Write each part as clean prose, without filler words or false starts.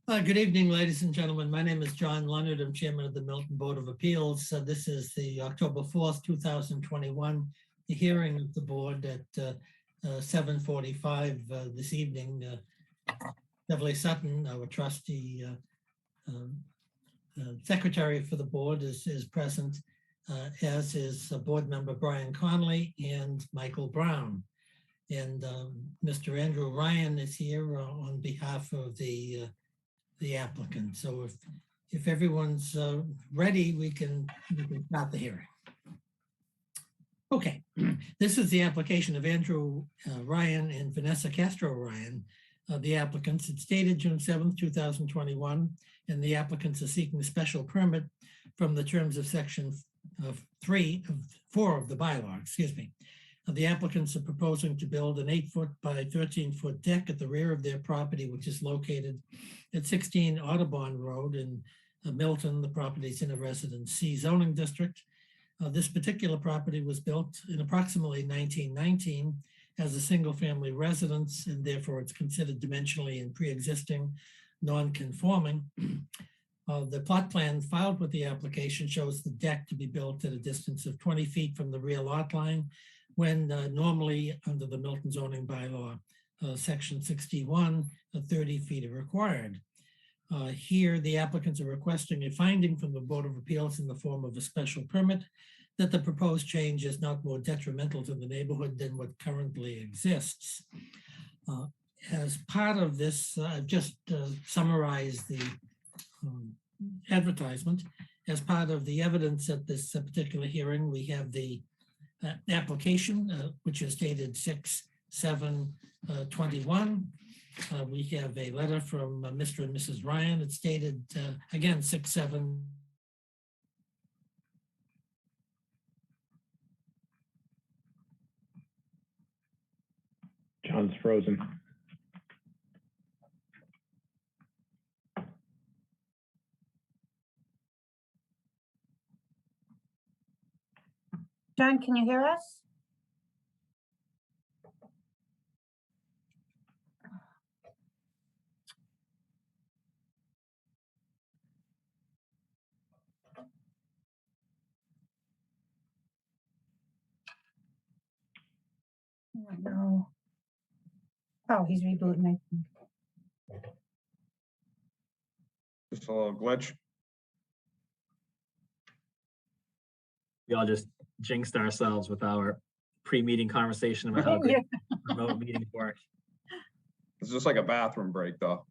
Good evening, ladies and gentlemen. My name is John Leonard. I'm chairman of the Milton Board of Appeals. This is the October 4th, 2021, the hearing of the board at 7:45 this evening. Beverly Sutton, our trustee, um, secretary for the board is present, as is board member Brian Conley and Michael Brown. And Mr. Andrew Ryan is here on behalf of the applicant. So if everyone's ready, we can start the hearing. Okay, this is the application of Andrew Ryan and Vanessa Castro Ryan, the applicants. It's dated June 7th, 2021, and the applicants are seeking a special permit from the terms of section 4 of the bylaw, excuse me. The applicants are proposing to build an 8-foot by 13-foot deck at the rear of their property, which is located at 16 Audubon Road in Milton. The property is in a Residence C zoning district. This particular property was built in approximately 1919 as a single-family residence, and therefore it's considered dimensionally and pre-existing non-conforming. The plot plan filed with the application shows the deck to be built at a distance of 20 feet from the rear lot line, when normally under the Milton zoning bylaw, section 61, 30 feet are required. Here, the applicants are requesting a finding from the Board of Appeals in the form of a special permit that the proposed change is not more detrimental to the neighborhood than what currently exists. As part of this, I've just summarized the advertisement. As part of the evidence at this particular hearing, we have the application, which is dated 6/7/21. We have a letter from Mr. and Mrs. Ryan. It's dated, again, 6/7. John's frozen. John, can you hear us? Oh, no. Oh, he's rebooting, I think. Just a little glitch. We all just jinxed ourselves with our pre-meeting conversation about how good remote meetings work. It's just like a bathroom break, though.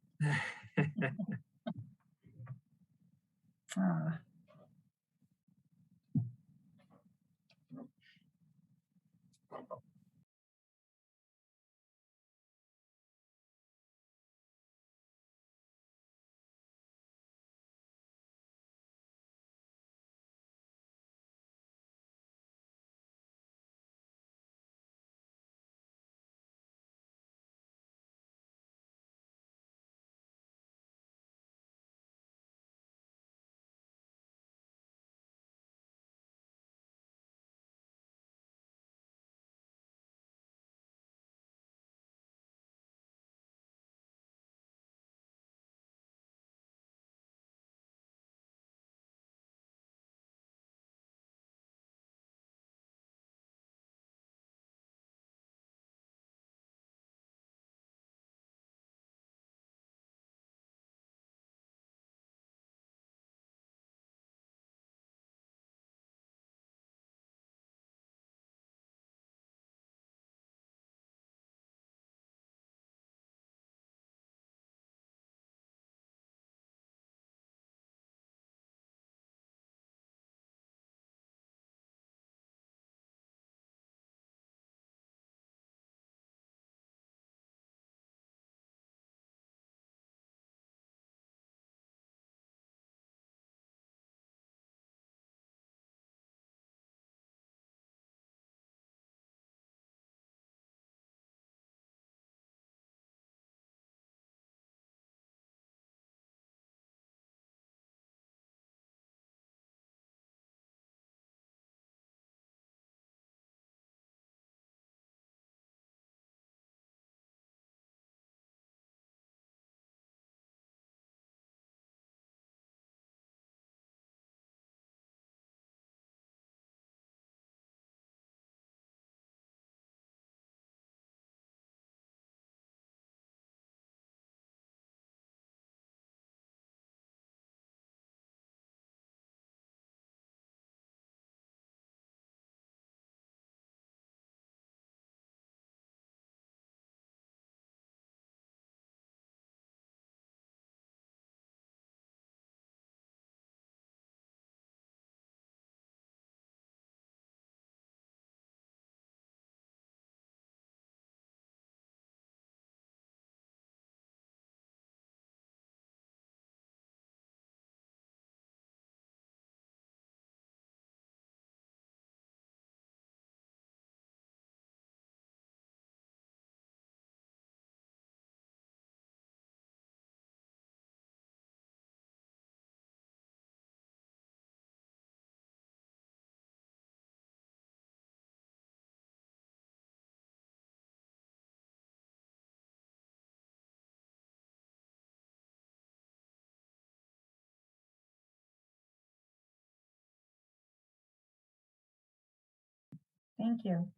Thank you.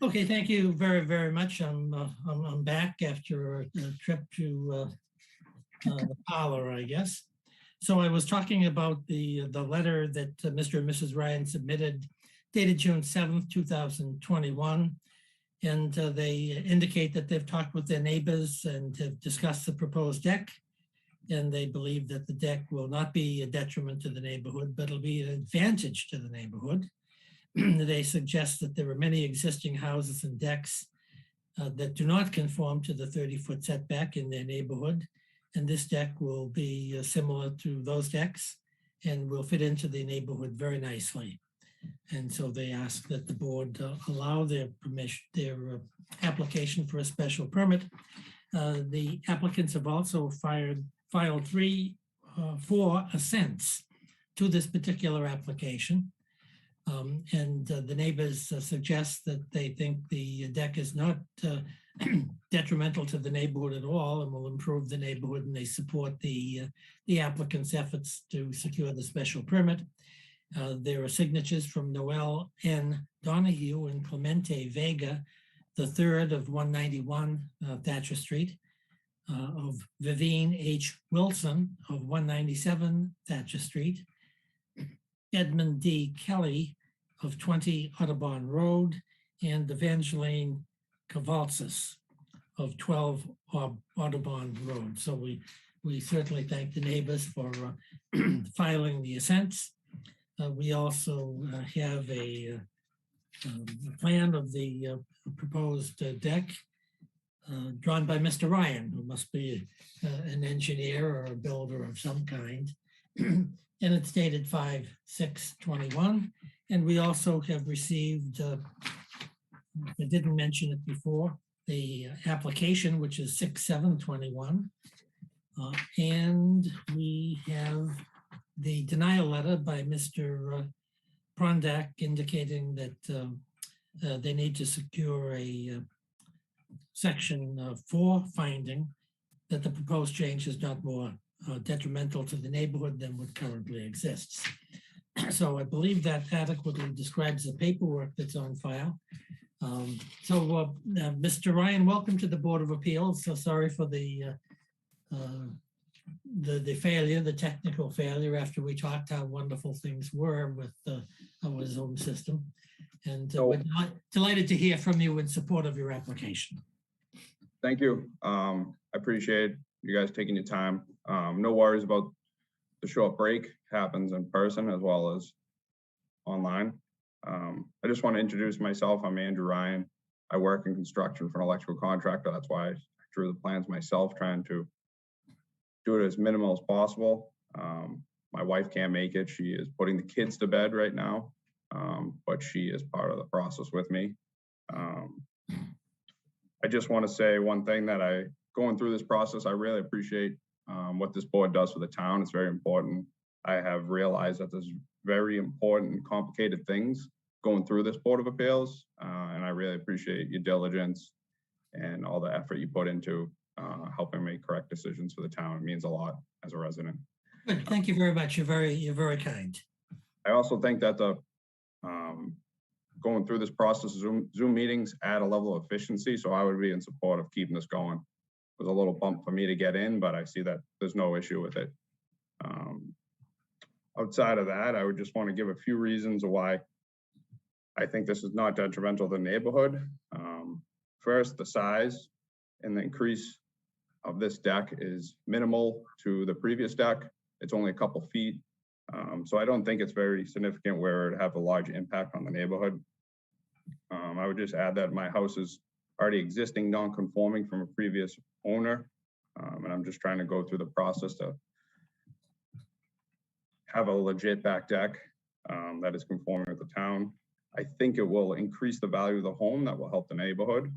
Okay, thank you very, very much. I'm back after a trip to the parlor, I guess. So I was talking about the letter that Mr. and Mrs. Ryan submitted dated June 7th, 2021. And they indicate that they've talked with their neighbors and have discussed the proposed deck. And they believe that the deck will not be a detriment to the neighborhood, but it'll be an advantage to the neighborhood. They suggest that there are many existing houses and decks that do not conform to the 30-foot setback in their neighborhood. And this deck will be similar to those decks and will fit into the neighborhood very nicely. And so they ask that the board allow their permission, their application for a special permit. The applicants have also filed 4 assents to this particular application. And the neighbors suggest that they think the deck is not detrimental to the neighborhood at all and will improve the neighborhood, and they support the applicant's efforts to secure the special permit. There are signatures from Noel N. Donahue and Clemente Vega, the third of 191 Thatcher Street, of Vivine H. Wilson of 197 Thatcher Street, Edmund D. Kelly of 20 Audubon Road, and Evangeline Kavalsis of 12 Audubon Road. So we certainly thank the neighbors for filing the assents. We also have a plan of the proposed deck drawn by Mr. Ryan, who must be an engineer or a builder of some kind. And it's dated 5/6/21. And we also have received, I didn't mention it before, the application, which is 6/7/21. And we have the denial letter by Mr. Prondak indicating that they need to secure a section 4 finding that the proposed change is not more detrimental to the neighborhood than what currently exists. So I believe that adequately describes the paperwork that's on file. Mr. Ryan, welcome to the Board of Appeals. So sorry for the failure, the technical failure after we talked how wonderful things were with our Zoom system. And we're delighted to hear from you in support of your application. Thank you. I appreciate you guys taking your time. No worries about the short break. Happens in person as well as online. I just want to introduce myself. I'm Andrew Ryan. I work in construction for an electrical contractor. That's why I drew the plans myself, trying to do it as minimal as possible. My wife can't make it. She is putting the kids to bed right now, but she is part of the process with me. I just want to say one thing that going through this process, I really appreciate what this board does for the town. It's very important. I have realized that there's very important and complicated things going through this Board of Appeals, and I really appreciate your diligence and all the effort you put into helping make correct decisions for the town. It means a lot as a resident. Good. Thank you very much. You're very kind. I also think that the going through this process, Zoom meetings add a level of efficiency, so I would be in support of keeping this going. It was a little bump for me to get in, but I see that there's no issue with it. Outside of that, I would just want to give a few reasons why I think this is not detrimental to the neighborhood. First, the size and the increase of this deck is minimal to the previous deck. It's only a couple feet. So I don't think it's very significant where it would have a large impact on the neighborhood. I would just add that my house is already existing non-conforming from a previous owner. And I'm just trying to go through the process to have a legit back deck that is conforming with the town. I think it will increase the value of the home. That will help the neighborhood.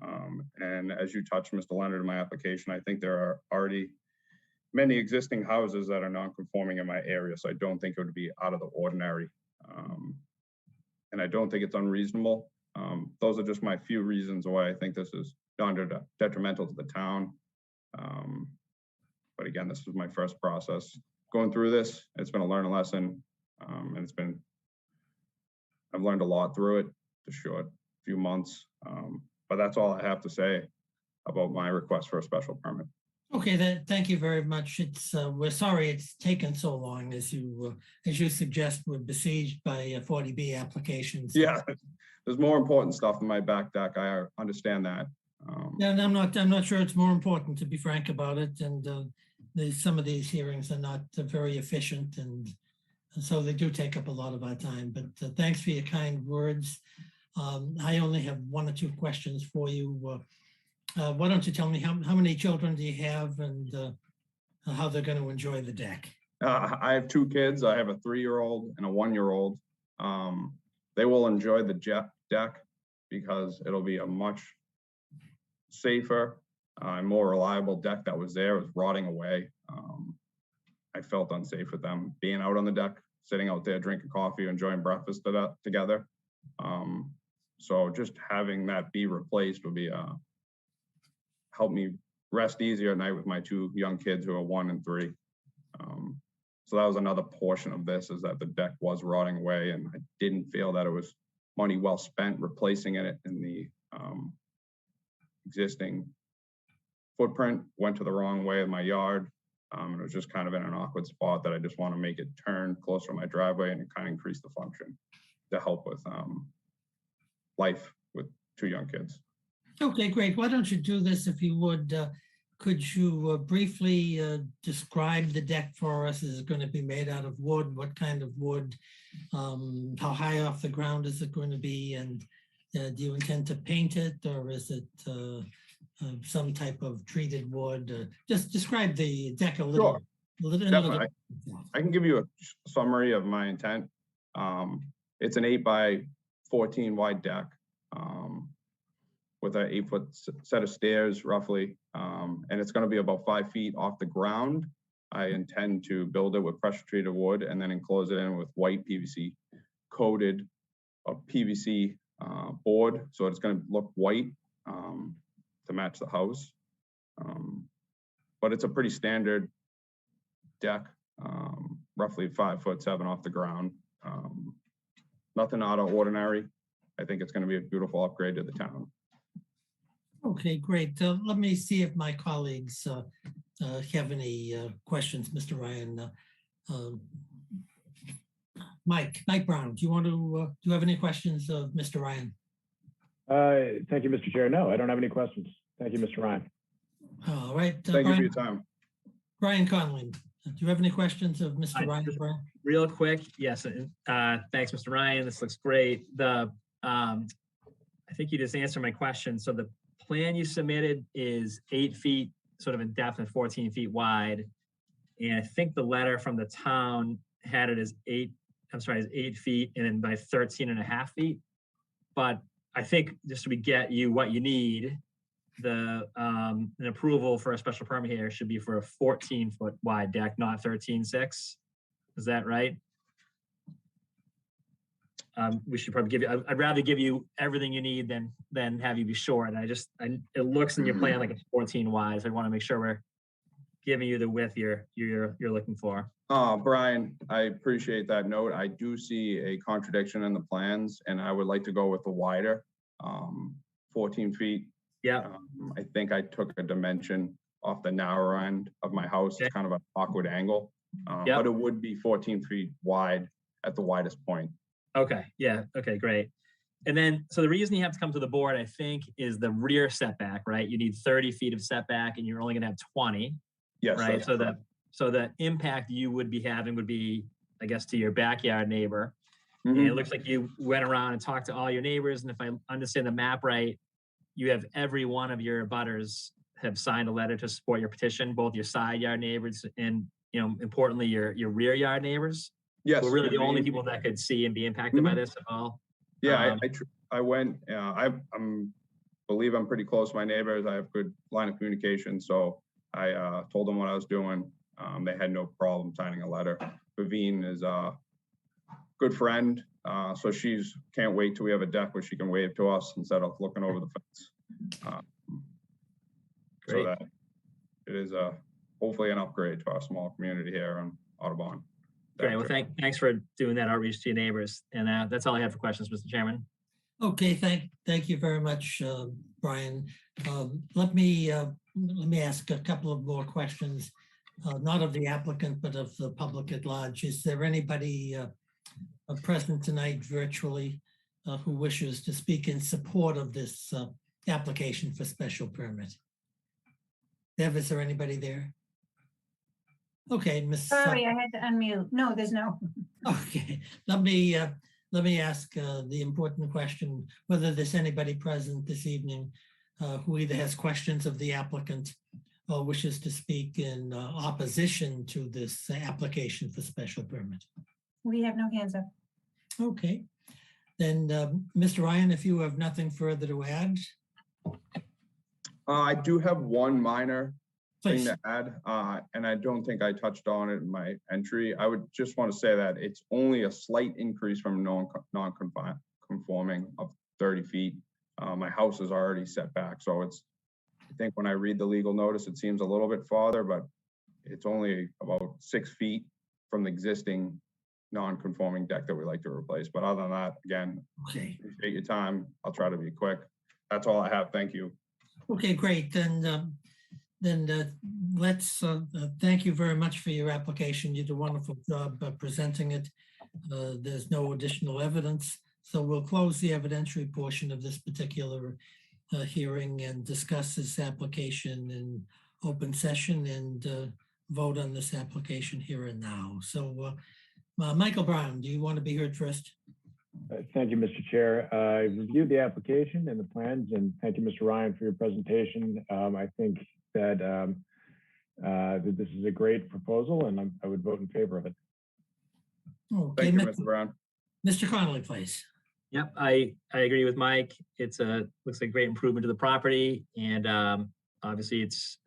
And as you touched, Mr. Leonard, in my application, I think there are already many existing houses that are non-conforming in my area. So I don't think it would be out of the ordinary. And I don't think it's unreasonable. Those are just my few reasons why I think this is non-detrimental to the town. But again, this was my first process going through this. It's been a learning lesson, and I've learned a lot through it. the short few months. But that's all I have to say about my request for a special permit. Okay, thank you very much. We're sorry it's taken so long. As you suggest, we're besieged by 40B applications. Yeah, there's more important stuff in my back deck. I understand that. And I'm not sure it's more important, to be frank about it. And some of these hearings are not very efficient, and so they do take up a lot of our time. But thanks for your kind words. I only have one or two questions for you. Why don't you tell me how many children do you have, and how they're going to enjoy the deck? I have two kids. I have a 3-year-old and a 1-year-old. They will enjoy the deck because it'll be a much safer and more reliable deck that was there. It was rotting away. I felt unsafe with them being out on the deck, sitting out there drinking coffee, enjoying breakfast together. So just having that be replaced would be help me rest easier at night with my two young kids who are 1 and 3. So that was another portion of this, is that the deck was rotting away, and I didn't feel that it was money well spent replacing it in the existing footprint. Went to the wrong way of my yard. It was just kind of in an awkward spot that I just want to make it turn closer to my driveway and kind of increase the function to help with life with 2 young kids. Okay, great. Why don't you do this, if you would? Could you briefly describe the deck for us? Is it going to be made out of wood? What kind of wood? How high off the ground is it going to be? And do you intend to paint it, or is it some type of treated wood? Just describe the deck a little. Sure. Definitely. I can give you a summary of my intent. It's an 8 by 14 wide deck with an 8-foot set of stairs, roughly, and it's going to be about 5 feet off the ground. I intend to build it with pressure treated wood and then enclose it in with white PVC coated PVC board, so it's going to look white to match the house. But it's a pretty standard deck, roughly 5'7" off the ground. Nothing out of ordinary. I think it's going to be a beautiful upgrade to the town. Okay, great. Let me see if my colleagues have any questions, Mr. Ryan. Mike Brown, do you have any questions of Mr. Ryan? Thank you, Mr. Chair. No, I don't have any questions. Thank you, Mr. Ryan. All right. Thank you for your time. Brian Conley, do you have any questions of Mr. Ryan? Real quick, yes. Thanks, Mr. Ryan. This looks great. I think you just answered my question. So the plan you submitted is 8 feet sort of in depth and 14 feet wide. And I think the letter from the town had it as 8 feet and then by 13.5 feet. But I think just so we get you what you need, an approval for a special permit here should be for a 14-foot wide deck, not 13.6. Is that right? We should probably give you, I'd rather give you everything you need than have you be short. And it looks in your plan like it's 14 wide. So I want to make sure we're giving you the width you're looking for. Brian, I appreciate that note. I do see a contradiction in the plans, and I would like to go with the wider 14 feet. Yeah. I think I took a dimension off the narrow end of my house. Okay. It's kind of an awkward angle, Yep. but it would be 14 feet wide at the widest point. Okay. Yeah. Okay, great. And then, so the reason you have to come to the board, I think, is the rear setback, right? You need 30 feet of setback and you're only gonna have 20, Yes. right? So the impact you would be having would be, I guess, to your backyard neighbor. And it looks like you went around and talked to all your neighbors. And if I understand the map right, you have every one of your abutters have signed a letter to support your petition, both your side yard neighbors and, importantly, your rear yard neighbors. Yes. We're really the only people that could see and be impacted by this at all. Yeah, I went, I believe I'm pretty close to my neighbors. I have good line of communication. So I told them what I was doing. They had no problem signing a letter. Vivine is a good friend. So she's can't wait till we have a deck where she can wave to us instead of looking over the fence. So that it is hopefully an upgrade to our small community here in Audubon. Great. Well, thanks for doing that outreach to your neighbors. And that's all I have for questions, Mr. Chairman. Okay, thank you very much, Brian. Let me ask a couple of more questions, not of the applicant, but of the public at large. Is there anybody present tonight virtually who wishes to speak in support of this application for special permit? Deb, is there anybody there? Okay, Ms. Sorry, I had to unmute. No, there's no. Okay, let me ask the important question, whether there's anybody present this evening who either has questions of the applicant or wishes to speak in opposition to this application for special permit. We have no hands up. Okay, then Mr. Ryan, if you have nothing further to add, I do have one minor thing please. to add, and I don't think I touched on it in my entry. I would just want to say that it's only a slight increase from non-conforming of 30 feet. My house is already set back, so I think when I read the legal notice, it seems a little bit farther, but it's only about 6 feet from the existing non-conforming deck that we like to replace. But other than that, again, Okay. appreciate your time. I'll try to be quick. That's all I have. Thank you. Okay, great. Then let's thank you very much for your application. You did a wonderful job presenting it. There's no additional evidence, so we'll close the evidentiary portion of this particular hearing and discuss this application in open session and vote on this application here and now. So Michael Brown, do you want to be heard first? Thank you, Mr. Chair. I reviewed the application and the plans, and thank you, Mr. Ryan, for your presentation. I think that that this is a great proposal, and I would vote in favor of it. Okay, Thank you, Mr. Brown. Mr. Connolly, please. Yep, I agree with Mike. It's looks like a great improvement to the property, and obviously it's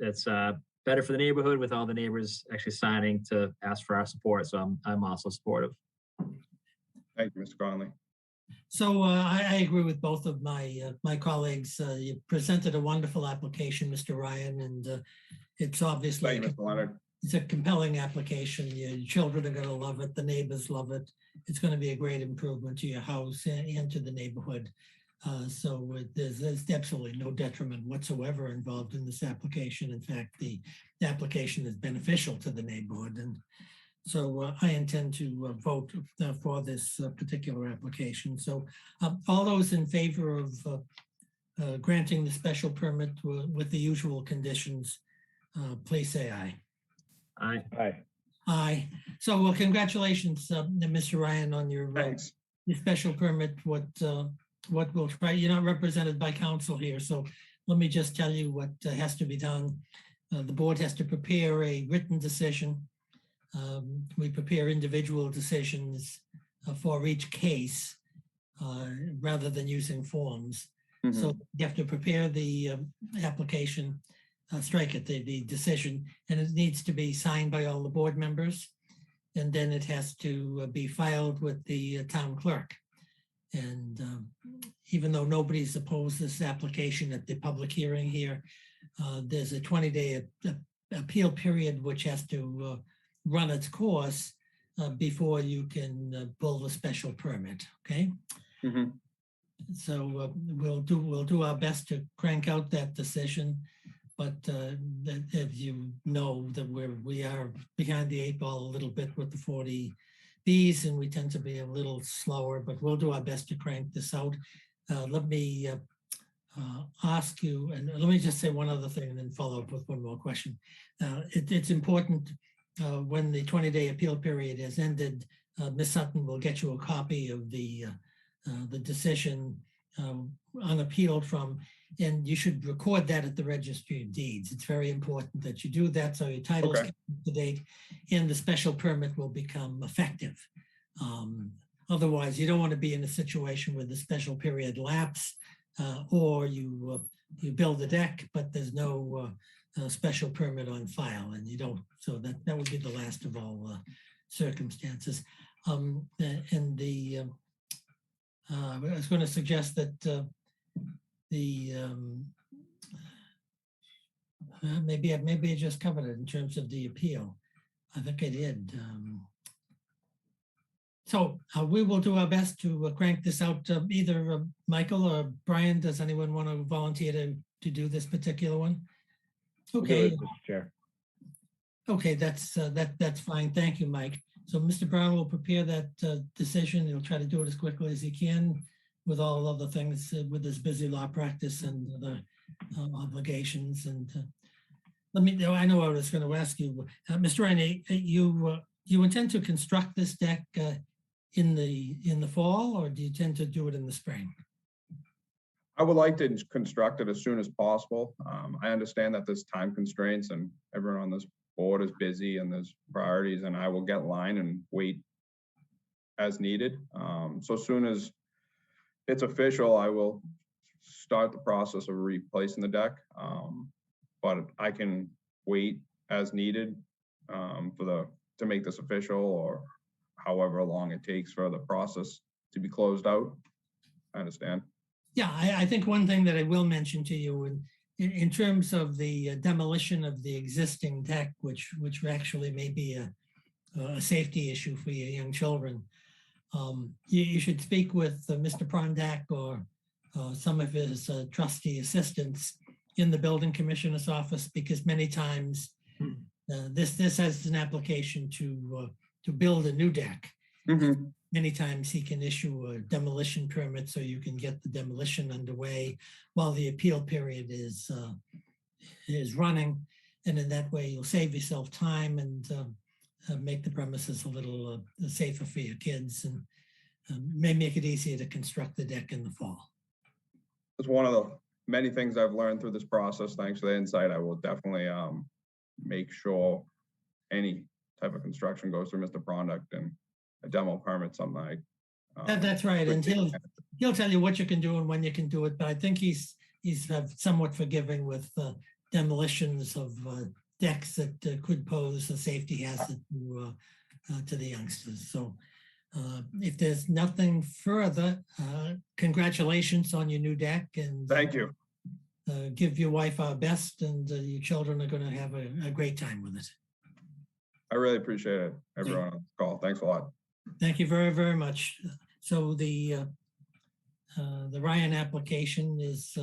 better for the neighborhood with all the neighbors actually signing to ask for our support. So I'm also supportive. Thank you, Mr. Conley. So I agree with both of my colleagues. You presented a wonderful application, Mr. Ryan, and it's obviously Thank you, Mr. Leonard. it's a compelling application. Your children are going to love it. The neighbors love it. It's going to be a great improvement to your house and to the neighborhood. So there's absolutely no detriment whatsoever involved in this application. In fact, the application is beneficial to the neighborhood. And so I intend to vote for this particular application. So all those in favor of granting the special permit with the usual conditions, please say aye. Aye. Aye. Aye. So well, congratulations, Mr. Ryan, on your Thanks. your special permit. What we'll try, you're not represented by counsel here, so let me just tell you what has to be done. The board has to prepare a written decision. We prepare individual decisions for each case rather than using forms. So you have to prepare the application, strike it, the decision, and it needs to be signed by all the board members. And then it has to be filed with the town clerk. And even though nobody's opposed this application at the public hearing here, there's a 20-day appeal period which has to run its course before you can pull the special permit. Okay. Mhm. So we'll do our best to crank out that decision, but as you know, that we are behind the 8 ball a little bit with the 40Bs, and we tend to be a little slower, but we'll do our best to crank this out. Let me ask you, and let me just say one other thing and then follow up with one more question. It's important when the 20-day appeal period has ended, Ms. Sutton will get you a copy of the decision unappealed from, and you should record that at the Registry of Deeds. It's very important that you do that so your title is Okay. up to date and the special permit will become effective. Otherwise, you don't want to be in a situation where the special period lapse or you build a deck, but there's no special permit on file, and you don't. So that would be the last of all circumstances. And I was going to suggest that maybe I just covered it in terms of the appeal. I think I did. So we will do our best to crank this out. Either Michael or Brian, does anyone want to volunteer to do this particular one? We'll do Okay, it, Mr. Chair. okay, that's fine. Thank you, Mike. So Mr. Brown will prepare that decision. He'll try to do it as quickly as he can with all other things, with his busy law practice and the obligations. And let me know, I know I was going to ask you, Mr. Ryan, you intend to construct this deck in the fall, or do you tend to do it in the spring? I would like to construct it as soon as possible. I understand that there's time constraints and everyone on this board is busy and there's priorities, and I will get line and wait as needed. So as soon as it's official, I will start the process of replacing the deck. But I can wait as needed to make this official, or however long it takes for the process to be closed out. I understand. Yeah, I think one thing that I will mention to you in terms of the demolition of the existing deck, which actually may be a safety issue for your young children, you should speak with Mr. Prondak or some of his trustee assistants in the building commissioner's office, because many times this has an application to build a new deck. Mm-hmm. Many times he can issue a demolition permit so you can get the demolition underway while the appeal period is running. And in that way, you'll save yourself time and make the premises a little safer for your kids, and may make it easier to construct the deck in the fall. It's one of the many things I've learned through this process. Thanks for the insight. I will definitely make sure any type of construction goes through Mr. Prondak, and a demo permit, something like. That's right, and he'll tell you what you can do and when you can do it. But I think he's somewhat forgiving with demolitions of decks that could pose a safety hazard to the youngsters. So if there's nothing further, congratulations on your new deck, and Thank you. Give your wife our best, and your children are going to have a great time with it. I really appreciate it, everyone on the call. Thanks a lot. Thank you very, very much. So the Ryan application is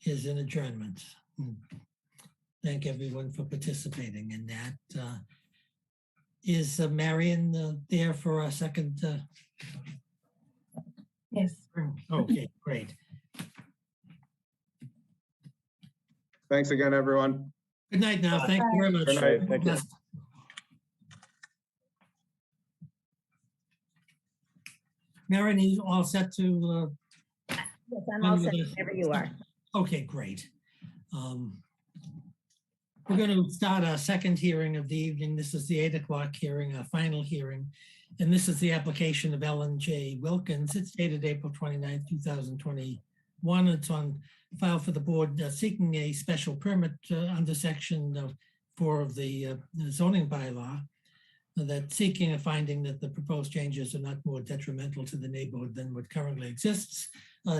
in adjournment. Thank everyone for participating in that. Is Marion there for our second? Yes. Okay, great. Thanks again, everyone. Good night now. Thank you very much. Good night. Thank you. Marion, you all set to? Yes, I'm all set with us? whenever you are. Okay, great. We're going to start our second hearing of the evening. This is the 8 o'clock hearing, our final hearing. And this is the application of Ellen J. Wilkins. It's dated April 29th, 2021. It's on file for the board seeking a special permit under section 4 of the zoning bylaw, that seeking a finding that the proposed changes are not more detrimental to the neighborhood than what currently exists,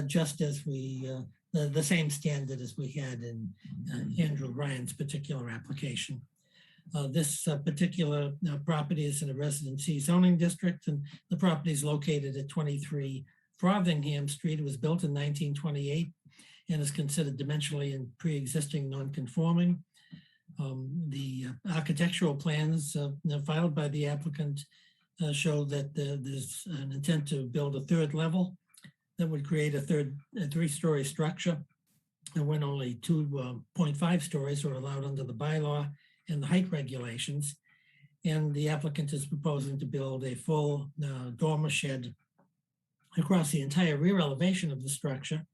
just as we, the same standard as we had in Andrew Ryan's particular application. This particular property is in a residency zoning district, and the property is located at 23 Frothingham Street. It was built in 1928 and is considered dimensionally and pre-existing non-conforming. The architectural plans filed by the applicant show that there's an intent to build a third level that would create a three-story structure. And when only 2.5 stories are allowed under the bylaw and the height regulations. And the applicant is proposing to build a full dormer shed across the entire rear elevation of the structure.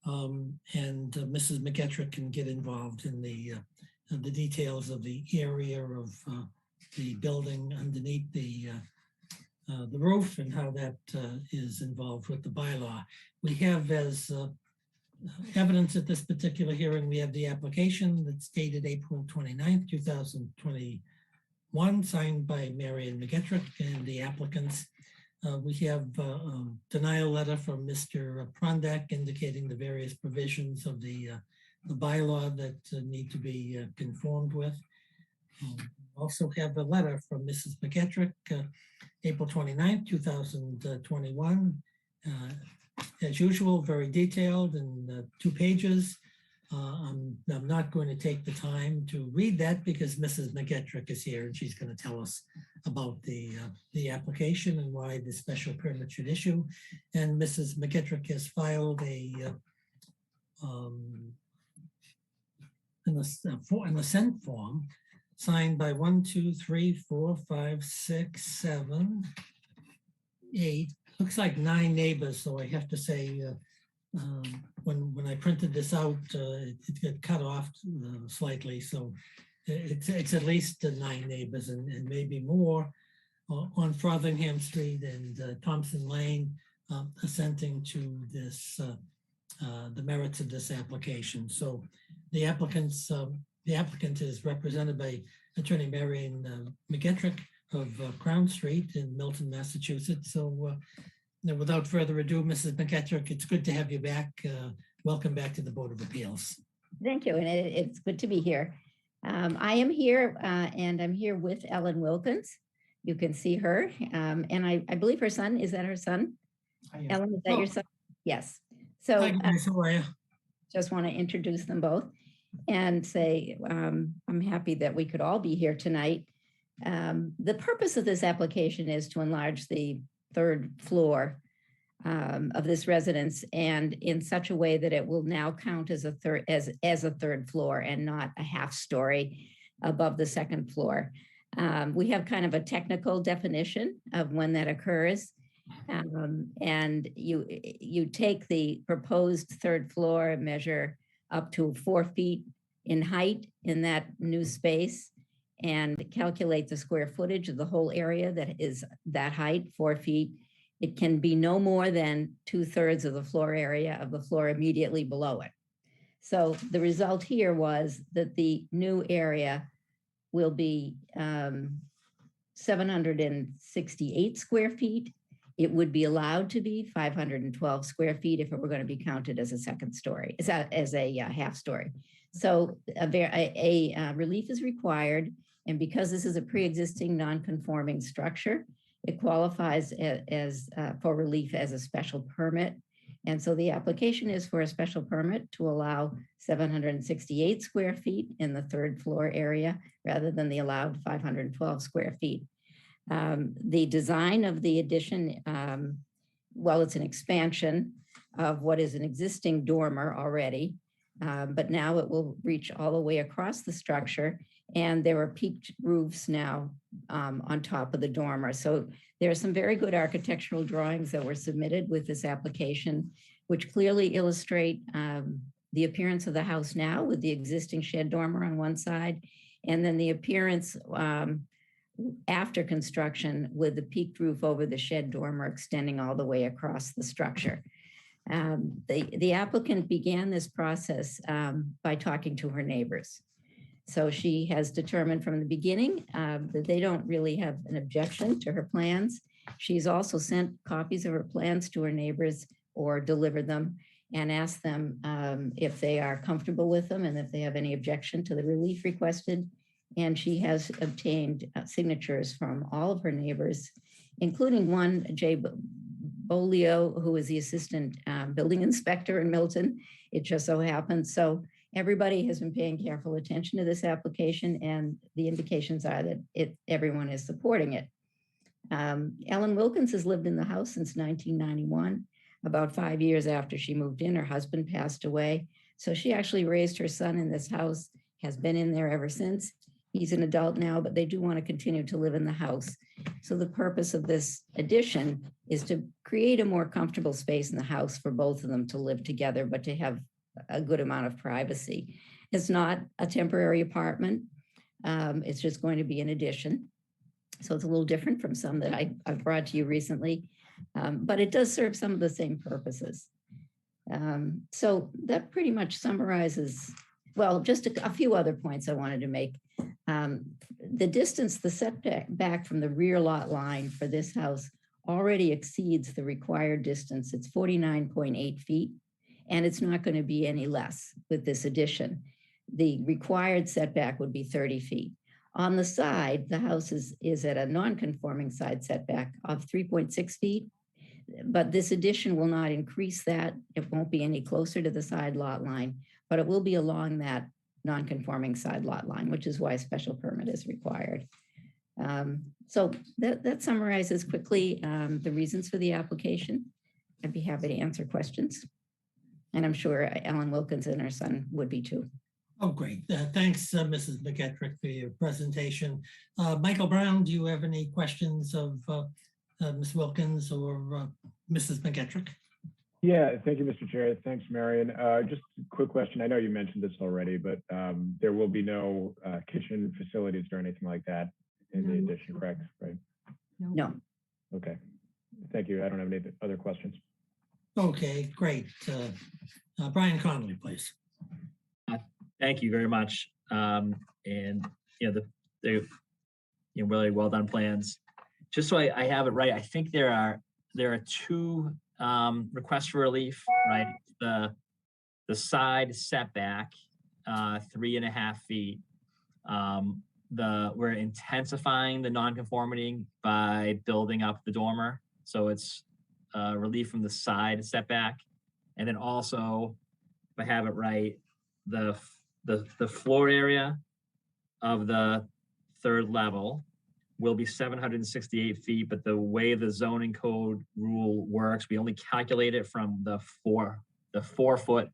And Mrs. McGettrick can get involved in the details of the area of the building underneath the roof and how that is involved with the bylaw. We have as evidence at this particular hearing, we have the application that's dated April 29th, 2021, signed by Marion McGettrick and the applicants. We have a denial letter from Mr. Prondak indicating the various provisions of the bylaw that need to be conformed with. Also have a letter from Mrs. McGetrick, April 29th, 2021. As usual, very detailed and 2 pages. I'm not going to take the time to read that because Mrs. McGetrick is here and she's going to tell us about the application and why the special permit should issue. And Mrs. McGetrick has filed an assent form signed by 1, 2, 3, 4, 5, 6, 7, 8. Looks like 9 neighbors. So I have to say, when I printed this out, it got cut off slightly. So it's at least 9 neighbors and maybe more on Frothingham Street and Thompson Lane assenting to this, the merits of this application. So the applicant is represented by Attorney Marion McGetrick of Crown Street in Milton, Massachusetts. So without further ado, Mrs. McGetrick, it's good to have you back. Welcome back to the Board of Appeals. Thank you, and it's good to be here. I am here, and I'm here with Ellen Wilkins. You can see her, and I believe her son, is that her son? Ellen, is that your son? Yes. So Hi, guys, how are you? just want to introduce them both and say I'm happy that we could all be here tonight. The purpose of this application is to enlarge the 3rd floor of this residence, and in such a way that it will now count as a 3rd floor and not a half story above the 2nd floor. We have kind of a technical definition of when that occurs. And you take the proposed 3rd floor and measure up to 4 feet in height in that new space and calculate the square footage of the whole area that is that height, 4 feet. It can be no more than 2/3 of the floor area of the floor immediately below it. So the result here was that the new area will be 768 square feet. It would be allowed to be 512 square feet if it were going to be counted as a 2nd story, as a half story. So a relief is required. And because this is a pre-existing non-conforming structure, it qualifies for relief as a special permit. And so the application is for a special permit to allow 768 square feet in the 3rd floor area rather than the allowed 512 square feet. The design of the addition, well, it's an expansion of what is an existing dormer already, but now it will reach all the way across the structure. And there are peaked roofs now on top of the dormer. So there are some very good architectural drawings that were submitted with this application, which clearly illustrate the appearance of the house now with the existing shed dormer on one side, and then the appearance after construction with the peaked roof over the shed dormer extending all the way across the structure. The applicant began this process by talking to her neighbors. So she has determined from the beginning that they don't really have an objection to her plans. She's also sent copies of her plans to her neighbors or delivered them and asked them if they are comfortable with them and if they have any objection to the relief requested. And she has obtained signatures from all of her neighbors, including one, Jay Bolio, who is the assistant building inspector in Milton. It just so happens. So everybody has been paying careful attention to this application, and the indications are that everyone is supporting it. Ellen Wilkins has lived in the house since 1991. About 5 years after she moved in, her husband passed away. So she actually raised her son in this house, has been in there ever since. He's an adult now, but they do want to continue to live in the house. So the purpose of this addition is to create a more comfortable space in the house for both of them to live together, but to have a good amount of privacy. It's not a temporary apartment. It's just going to be an addition. So it's a little different from some that I've brought to you recently, but it does serve some of the same purposes. So that pretty much summarizes, well, just a few other points I wanted to make. The distance, the setback from the rear lot line for this house already exceeds the required distance. It's 49.8 feet, and it's not going to be any less with this addition. The required setback would be 30 feet. On the side, the house is at a non-conforming side setback of 3.6 feet. But this addition will not increase that. It won't be any closer to the side lot line, but it will be along that non-conforming side lot line, which is why a special permit is required. So that summarizes quickly the reasons for the application. I'd be happy to answer questions. And I'm sure Ellen Wilkins and her son would be too. Oh, great. Thanks, Mrs. McGettrick, for your presentation. Michael Brown, do you have any questions of Ms. Wilkins or Mrs. McGettrick? Yeah, thank you, Mr. Chair. Thanks, Marion. Just a quick question. I know you mentioned this already, but there will be no kitchen facilities or anything like that in the addition, correct? Right? No. Okay. Thank you. I don't have any other questions. Okay, great. Brian Connolly, please. Thank you very much. And the really well done plans. Just so I have it right, I think there are two requests for relief, right? The side setback, 3.5 feet. We're intensifying the nonconformity by building up the dormer, so it's relief from the side setback, and then also, if I have it right, the floor area of the third level will be 768 feet, but the way the zoning code rule works, we only calculate it from the 4-foot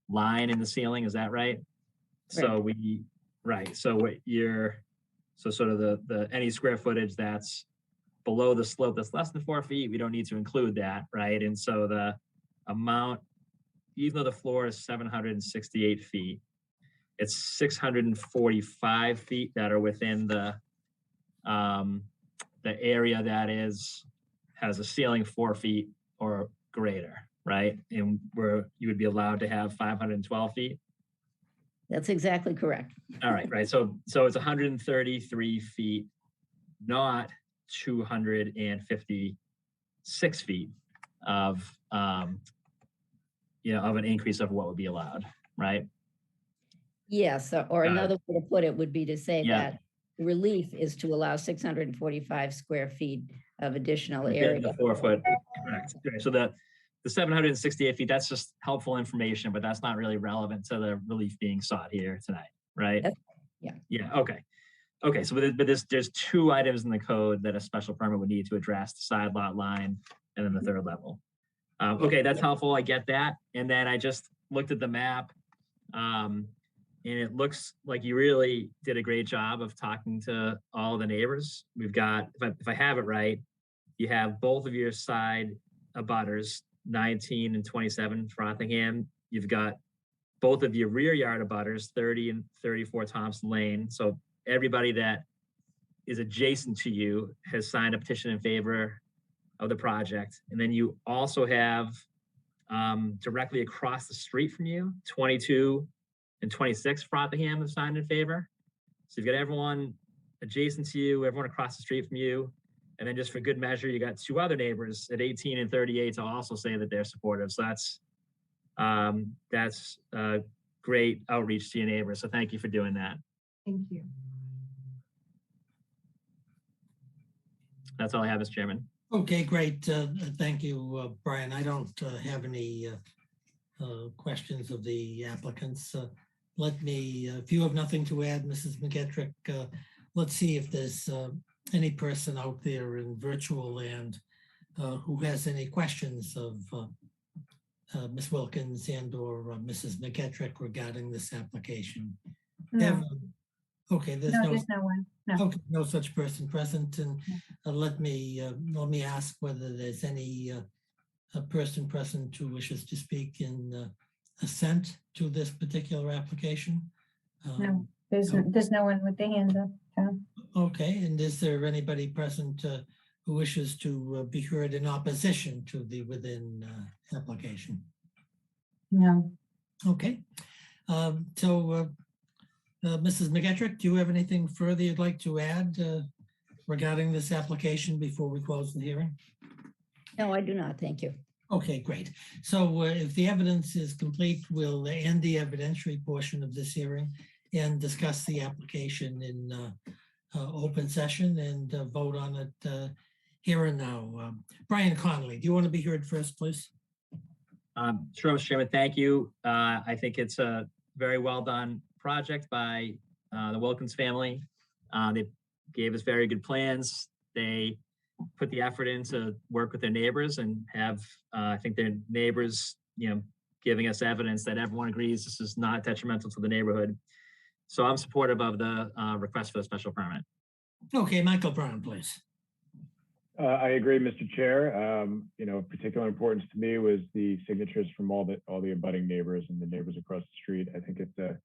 line in the ceiling. Is that right? So so sort of the any square footage that's below the slope that's less than 4 feet, we don't need to include that, right? And so the amount, even though the floor is 768 feet, it's 645 feet that are within the area that has a ceiling 4 feet or greater, right? And where you would be allowed to have 512 feet. That's exactly correct. All right, right. So it's 133 feet, not 256 feet of of an increase of what would be allowed, right? Yes, or another way to put it would be to say Yeah. that relief is to allow 645 square feet of additional area. The 4-foot, correct. Okay, so the 768 feet, that's just helpful information, but that's not really relevant to the relief being sought here tonight, right? Yeah. Yeah, okay. Okay, so there's two items in the code that a special permit would need to address: the side lot line and then the third level. Okay, that's helpful, I get that. And then I just looked at the map, and it looks like you really did a great job of talking to all the neighbors. We've got, if I have it right, you have both of your side abutters, 19 and 27 Frothingham. You've got both of your rear yard abutters, 30 and 34 Thompson Lane. So everybody that is adjacent to you has signed a petition in favor of the project. And then you also have directly across the street from you, 22 and 26 Frothingham have signed in favor. So you've got everyone adjacent to you, everyone across the street from you. And then just for good measure, you got two other neighbors at 18 and 38 to also say that they're supportive. So that's great outreach to your neighbors. So thank you for doing that. Thank you. That's all I have, Mr. Chairman. Okay, great. Thank you, Brian. I don't have any questions of the applicants. If you have nothing to add, Mrs. McGettrick, let's see if there's any person out there in virtual land who has any questions of Ms. Wilkins and or Mrs. McGettrick regarding this application. No, Okay, there's there's no one. No. Okay, no such person present, and let me ask whether there's any a person present who wishes to speak in assent to this particular application. No, there's no one with their hands up. Tom. Okay, and is there anybody present who wishes to be heard in opposition to the within application? No. Okay, Mrs. McGettrick, do you have anything further you'd like to add regarding this application before we close the hearing? No, I do not. Thank you. Okay, great. So if the evidence is complete, we'll end the evidentiary portion of this hearing and discuss the application in open session and vote on it here and now. Brian Connolly, do you want to be heard first, please? Sure, Mr. Chairman, thank you. I think it's a very well done project by the Wilkins family. They gave us very good plans. They put the effort in to work with their neighbors and have, I think their neighbors, giving us evidence that everyone agrees this is not detrimental to the neighborhood. So I'm supportive of the request for the special permit. Okay, Michael Brown, please. I agree, Mr. Chair. Of particular importance to me was the signatures from all the abutting neighbors and the neighbors across the street. I think it's a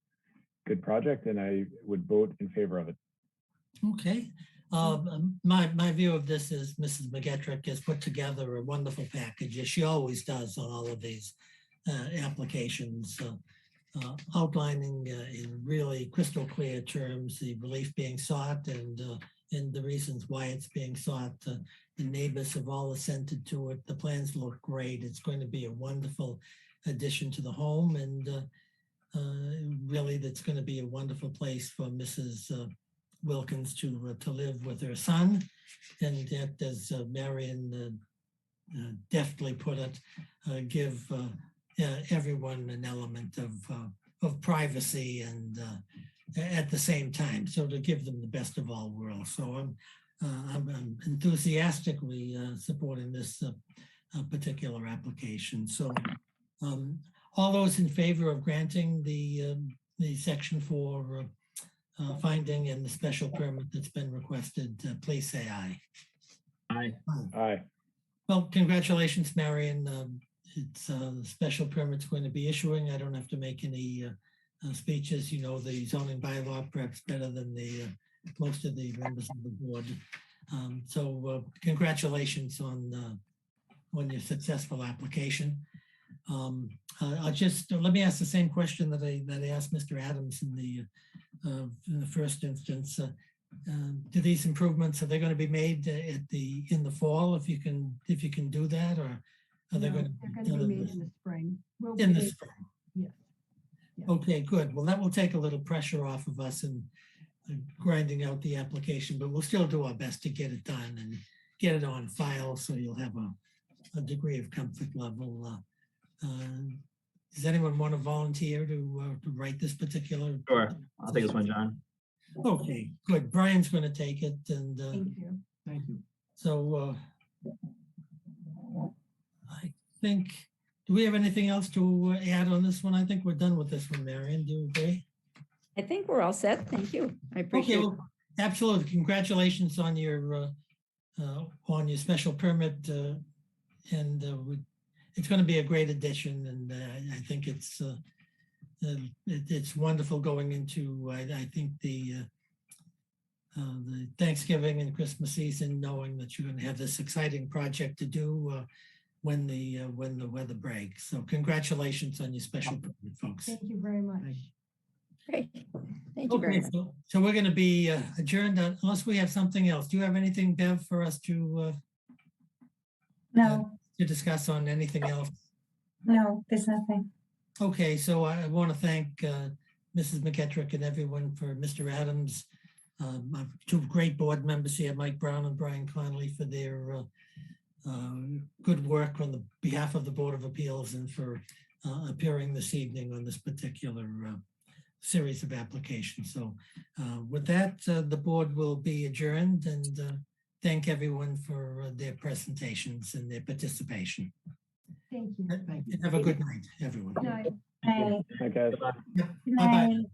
good project, and I would vote in favor of it. Okay. My view of this is Mrs. McGettrick has put together a wonderful package, as she always does on all of these applications, outlining in really crystal clear terms the relief being sought and the reasons why it's being sought. The neighbors have all assented to it. The plans look great. It's going to be a wonderful addition to the home, and really that's going to be a wonderful place for Mrs. Wilkins to live with her son. And that, as Marion deftly put it, give everyone an element of privacy and at the same time, so to give them the best of all worlds. So I'm enthusiastically supporting this particular application. So all those in favor of granting the section 4 finding and the special permit that's been requested, please say aye. Aye. Aye. Well, congratulations, Marion. It's the special permit's going to be issuing. I don't have to make any speeches. You know the zoning bylaw perhaps better than most of the members of the board. So congratulations on your successful application. I'll just let me ask the same question that I asked Mr. Adams in the first instance. Do these improvements, are they going to be made in the fall if you can do that, or are they going to be made in the spring? In the spring. Yes. Yeah. Okay, good. Well, that will take a little pressure off of us in grinding out the application, but we'll still do our best to get it done and get it on file so you'll have a degree of comfort level. Does anyone want to volunteer to write this particular? Sure, I'll take this one, John. Okay, good. Brian's going to take it, and Thank you. Thank you. so I think. Do we have anything else to add on this one? I think we're done with this one, Marion. Do you agree? I think we're all set. Thank you. I appreciate Okay, it. well, absolutely. Congratulations on your special permit, and it's going to be a great addition. And I think it's wonderful going into I think the Thanksgiving and Christmas season, knowing that you're going to have this exciting project to do when the weather breaks. So congratulations on your special permit, folks. Thank you very much. Great. Thank you very Okay, much. so we're going to be adjourned unless we have something else. Do you have anything, Bev, for us to No, discuss on anything else? no, there's nothing. Okay, so I want to thank Mrs. McGettrick and everyone, for Mr. Adams, my two great board members here, Mike Brown and Brian Connolly, for their good work on the behalf of the Board of Appeals and for appearing this evening on this particular series of applications. So with that, the board will be adjourned, and thank everyone for their presentations and their participation. Thank you. And have a good night, everyone. Good night. Bye. Okay. Yep, Good bye-bye. night.